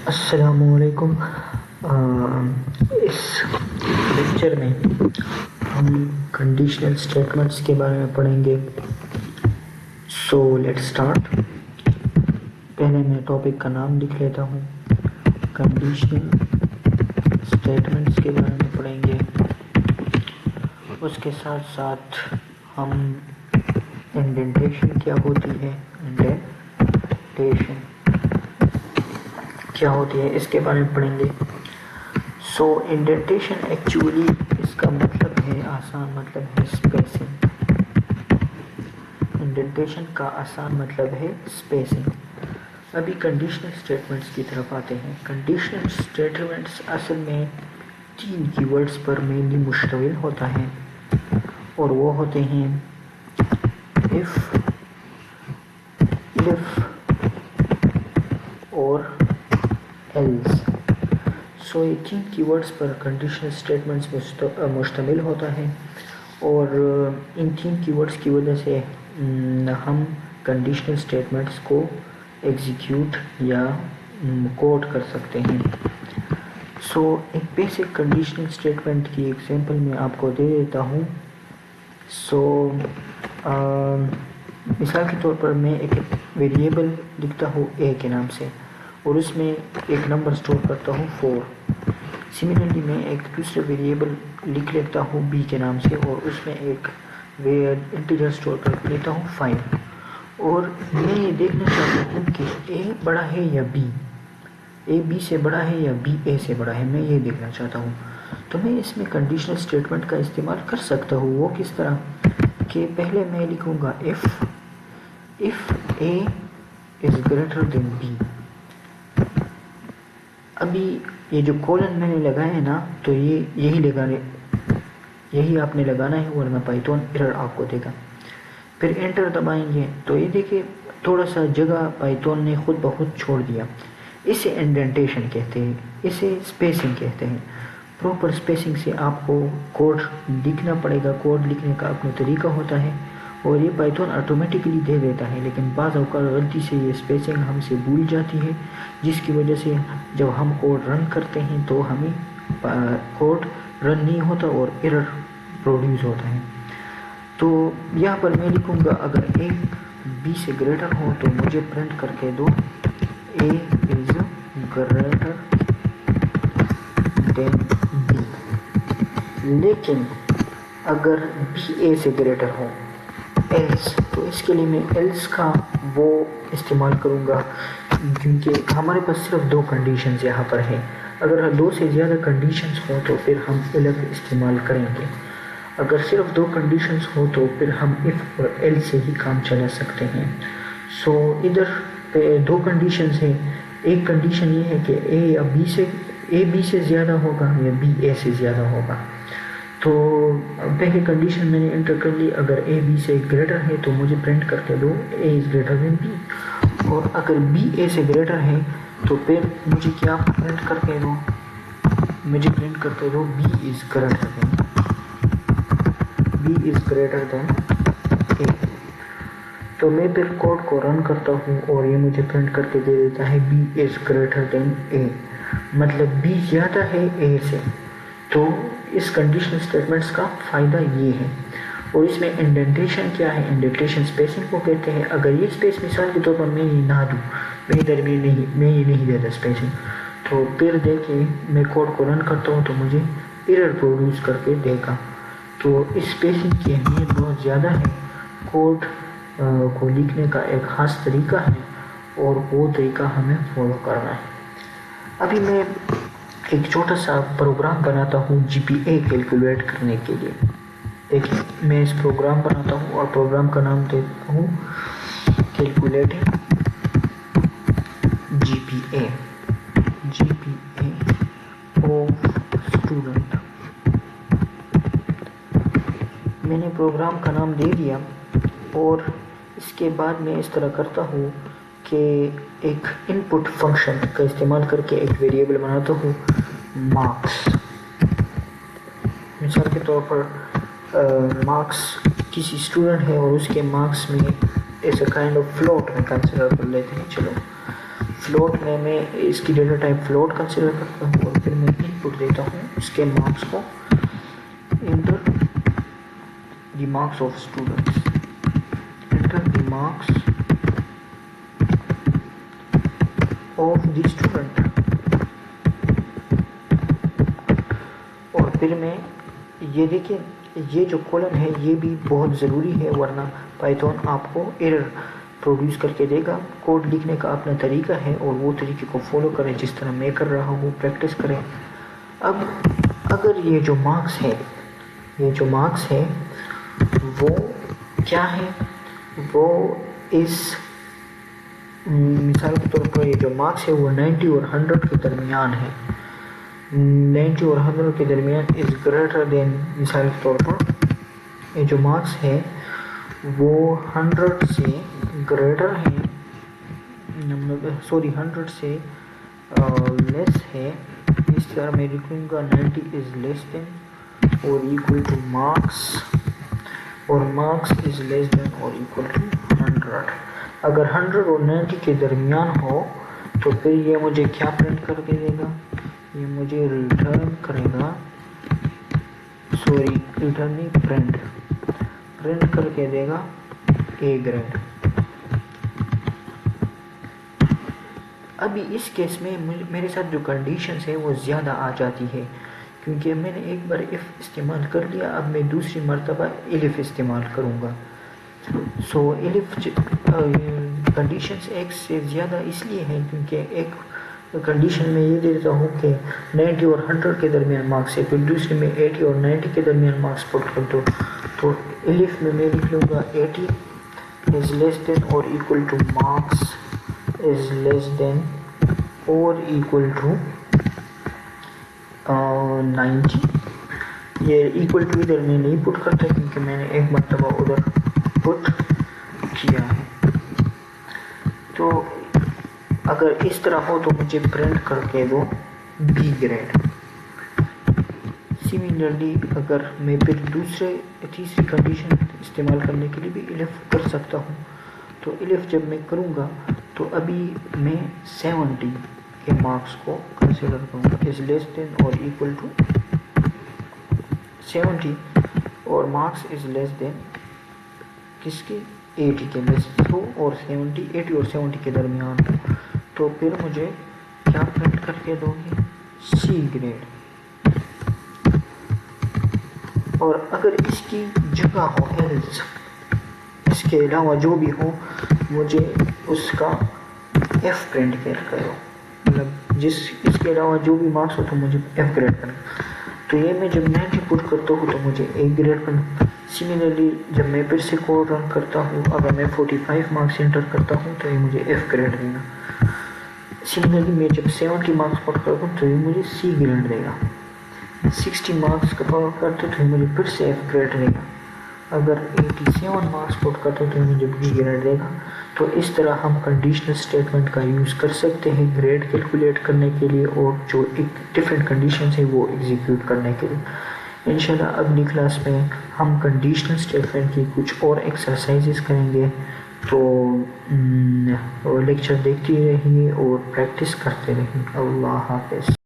السلام علیکم۔ اس لیکچر میں ہم کنڈیشنل اسٹیٹمنٹس کے بارے میں پڑھیں گے۔ So let start. پہلے میں ٹاپک کا نام لکھ لیتا ہوں۔ کنڈیشنل اسٹیٹمنٹس کے بارے میں پڑھیں گے، اس کے ساتھ ساتھ ہم انڈینٹیشن کیا ہوتی ہے، انڈینٹیشن کیا ہوتی ہے اس کے بارے میں پڑھیں گے۔ سو انڈینٹیشن ایکچولی اس کا مطلب ہے، آسان مطلب ہے اسپیسنگ۔ انڈینٹیشن کا آسان مطلب ہے اسپیسنگ۔ ابھی کنڈیشنل اسٹیٹمنٹس کی طرف آتے ہیں۔ کنڈیشنل اسٹیٹمنٹس اصل میں 3 کی ورڈز پر مینلی مشتمل ہوتا ہے، اور وہ ہوتے ہیں if اور else۔ سو یہ 3 کی ورڈز پر کنڈیشنل اسٹیٹمنٹس مشتمل ہوتا ہے، اور ان 3 کی ورڈز کی وجہ سے ہم کنڈیشنل اسٹیٹمنٹس کو ایگزیکیوٹ یا کوڈ کر سکتے ہیں۔ سو ایک بیسک کنڈیشنل اسٹیٹمنٹ کی ایگزامپل میں آپ کو دے دیتا ہوں۔ سو مثال کے طور پر میں ایک ویریبل لکھتا ہوں اے کے نام سے، اور اس میں ایک نمبر اسٹور کرتا ہوں 4۔ سملرلی میں ایک دوسرے ویریبل لکھ لیتا ہوں بی کے نام سے، اور اس میں ایک انٹیجر اسٹور کر لیتا ہوں 5، اور میں یہ دیکھنا چاہتا ہوں کہ اے بڑا ہے یا بی، اے بی سے بڑا ہے یا بی اے سے بڑا ہے، میں یہ دیکھنا چاہتا ہوں۔ تو میں اس میں کنڈیشنل اسٹیٹمنٹ کا استعمال کر سکتا ہوں۔ وہ کس طرح کہ پہلے میں لکھوں گا if A is greater than B۔ ابھی یہ جو کولن میں نے لگایا ہے نا، تو یہی آپ نے لگانا ہے، ورنہ پائتون ایرر آپ کو دے گا۔ پھر انٹر دبائیں گے تو یہ دیکھیں تھوڑا سا جگہ پائتون نے خود بخود چھوڑ دیا۔ اسے انڈینٹیشن کہتے ہیں، اسے اسپیسنگ کہتے ہیں۔ پراپر اسپیسنگ سے آپ کو کوڈ لکھنا پڑے گا، کوڈ لکھنے کا اپنا طریقہ ہوتا ہے، اور یہ پائتون آٹومیٹکلی دے دیتا ہے، لیکن بعض اوقات غلطی سے یہ اسپیسنگ ہم سے بھول جاتی ہے، جس کی وجہ سے جب ہم کوڈ رن کرتے ہیں تو ہمیں کوڈ رن نہیں ہوتا اور ایرر پروڈیوس ہوتا ہے۔ تو یہاں پر میں لکھوں گا اگر اے بی سے گریٹر ہو تو مجھے پرنٹ کر کے دو اے از گریٹر دین بی۔ لیکن اگر بی اے سے گریٹر ہو ایلس، تو اس کے لیے میں ایلس کا وہ استعمال کروں گا، کیونکہ ہمارے پاس صرف 2 کنڈیشنز یہاں پر ہیں۔ اگر 2 سے زیادہ کنڈیشنز ہوں تو پھر ہم الگ استعمال کریں گے۔ اگر صرف 2 کنڈیشنز ہو تو پھر ہم if اور else سے ہی کام چلا سکتے ہیں۔ سو ادھر پہ 2 کنڈیشنز ہیں۔ ایک کنڈیشن یہ ہے کہ اے بی سے زیادہ ہوگا یا بی اے سے زیادہ ہوگا۔ تو پہلی کنڈیشن میں نے انٹر کر لی، اگر اے بی سے گریٹر ہے تو مجھے پرنٹ کر کے دو اے از گریٹر دین بی، اور اگر بی اے سے گریٹر ہے تو پھر مجھے کیا پرنٹ کر کے دو، مجھے پرنٹ کرتے دو بی از گریٹر دین اے۔ تو میں پھر کوڈ کو رن کرتا ہوں اور یہ مجھے پرنٹ کر کے دے دیتا ہے بی از گریٹر دین اے، مطلب بی زیادہ ہے اے سے۔ تو اس کنڈیشنل اسٹیٹمنٹس کا فائدہ یہ ہے، اور اس میں انڈینٹیشن کیا ہے، انڈینٹیشن اسپیسنگ کو کہتے ہیں۔ اگر یہ اسپیس مثال کے طور پر میں یہ نہ دوں، میں یہ نہیں دیتا اسپیسنگ، تو پھر دیکھیں میں کوڈ کو رن کرتا ہوں تو مجھے ایرر پروڈیوس کر کے دے گا۔ تو اسپیسنگ کی اہمیت بہت زیادہ ہے۔ کوڈ کو لکھنے کا ایک خاص طریقہ ہے، اور وہ طریقہ ہمیں فالو کرنا ہے۔ ابھی میں ایک چھوٹا سا پروگرام بناتا ہوں جی پی اے کیلکولیٹ کرنے کے لیے۔ دیکھیں میں اس پروگرام بناتا ہوں اور پروگرام کا نام دیتا ہوں calculating G P A of student. میں نے پروگرام کا نام دے دیا، اور اس کے بعد میں اس طرح کرتا ہوں کہ ایک ان پٹ فنکشن کا استعمال کر کے ایک ویریبل بناتا ہوں مارکس۔ مثال کے طور پر مارکس کسی اسٹوڈنٹ ہے اور اس کے مارکس میں as a kind of float میں کنسیڈر کر لیتے ہیں، چلو فلوٹ میں اس کی ڈیٹا ٹائپ فلوٹ کنسیڈر کرتا ہوں اور پھر میں ان پٹ دیتا ہوں اس کے مارکس کو enter the marks of students enter the marks of the student اور پھر میں یہ دیکھیں یہ جو کولن ہے یہ بھی بہت ضروری ہے ورنہ پائتھون آپ کو ایرر پروڈیوس کر کے دے گا. کوڈ لکھنے کا اپنا طریقہ ہے اور وہ طریقے کو فالو کریں جس طرح میں کر رہا ہوں, پریکٹس کریں. اب اگر یہ جو مارکس ہے وہ کیا ہے, وہ اس مثال کے طور پر یہ جو مارکس ہے وہ 90 اور 100 کے درمیان ہے. 90 اور 100 کے درمیان از گریٹر دین, مثال کے طور پر یہ جو مارکس ہے وہ 100 سے گریٹر ہے, 100 سے لیس ہے. اس طرح میں لکھوں گا 90 از لیس دین اور ایکول ٹو مارکس اور مارکس از لیس دین اور ایکول ٹو 100. اگر 100 اور 90 کے درمیان ہو تو پھر یہ مجھے کیا پرنٹ کر کے دے گا, یہ مجھے ریٹرن کرے گا, ریٹرن نہیں پرنٹ کر کے دے گا اے گریڈ. ابھی اس کیس میں میرے ساتھ جو کنڈیشنز ہے وہ زیادہ آ جاتی ہے کیونکہ میں نے ایک بار ایف استعمال کر لیا, اب میں دوسری مرتبہ ایلف استعمال کروں گا. سو ایلف کنڈیشنز ایک سے زیادہ اس لیے ہیں کیونکہ ایک کنڈیشن میں یہ دیتا ہوں کہ 90 اور 100 کے درمیان مارکس ہے, پھر دوسری میں 80 اور 90 کے درمیان مارکس پٹ کر دو. تو ایلف میں لکھ لوں گا 80 is less than or equal to marks is less than or equal to 90. یہ equal to ادھر میں نہیں پٹ کرتا کیونکہ میں نے ایک مرتبہ ادھر پٹ کیا ہے. تو اگر اس طرح ہو تو مجھے پرنٹ کر کے دو بی گریڈ. سملرلی اگر میں پھر تیسری کنڈیشن استعمال کرنے کے لیے بھی ایلف کر سکتا ہوں, تو ایلف جب میں کروں گا تو ابھی میں 70 کے مارکس کو کنسیڈر کروں گا از لیس دین اور ایکول ٹو 70 اور مارکس از لیس دین کس کی 80 کے, لیس ہو اور 80 اور 70 کے درمیان ہو. تو پھر مجھے کیا پرنٹ کر کے دو گے, سی گریڈ. اور اگر اس کی جگہ ہو ایلس, اس کے علاوہ جو بھی ہو مجھے اس کا ایف پرنٹ کرو, مطلب اس کے علاوہ جو بھی مارکس ہو تو مجھے ایف گریڈ کرنا. تو یہ میں جب 90 پٹ کرتا ہوں تو مجھے اے گریڈ کرنا. سملرلی جب میں پھر سے کوڈ رن کرتا ہوں, اگر میں 45 مارکس انٹر کرتا ہوں تو یہ مجھے ایف گریڈ دے گا. سملرلی میں جب 70 مارکس پٹ کرتا ہوں تو یہ مجھے سی گریڈ دے گا. 60 مارکس کا پٹ کرتا ہوں تو یہ مجھے پھر سے ایف گریڈ دے گا. اگر 87 مارکس پٹ کرتا ہوں تو یہ مجھے بی گریڈ دے گا. تو اس طرح ہم کنڈیشنل اسٹیٹمنٹ کا یوز کر سکتے ہیں گریڈ کیلکولیٹ کرنے کے لیے اور جو ایک ڈفرینٹ کنڈیشنز ہیں وہ ایگزیکیوٹ کرنے کے لیے. انشاءاللہ اگلی کلاس میں ہم کنڈیشنل اسٹیٹمنٹ کی کچھ اور ایکسرسائزز کریں گے. تو لیکچر دیکھتی رہیے اور پریکٹس کرتے رہیے. اللہ حافظ.